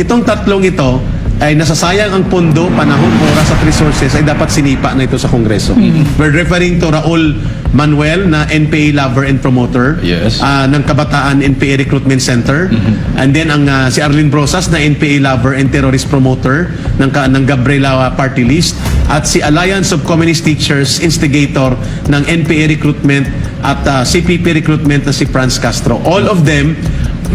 Itong tatlong ito ay nasasayang ang pondo, panahon, oras at resources ay dapat sinipa na ito sa Kongreso. We're referring to Raul Manuel na NPA lover and promoter Yes. ng Kabataan NPA Recruitment Center. And then ang si Arlene Brosas na NPA lover and terrorist promoter ng Gabriela Party List. At si Alliance of Communist Teachers instigator ng NPA recruitment at CPP recruitment na si Franz Castro. All of them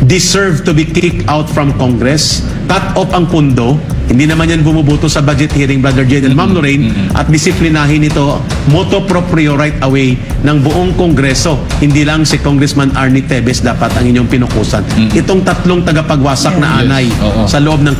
deserve to be kicked out from Congress, cut off ang pundo. Hindi naman yan bumubuto sa budget hearing, Brother Jed and Ma'am Lorraine, at disiplinahin ito motu proprio right away ng buong Kongreso. Hindi lang si Congressman Arnie Tevez dapat ang inyong pinukusan. Itong tatlong tagapagwasak na anay Oo. sa loob ng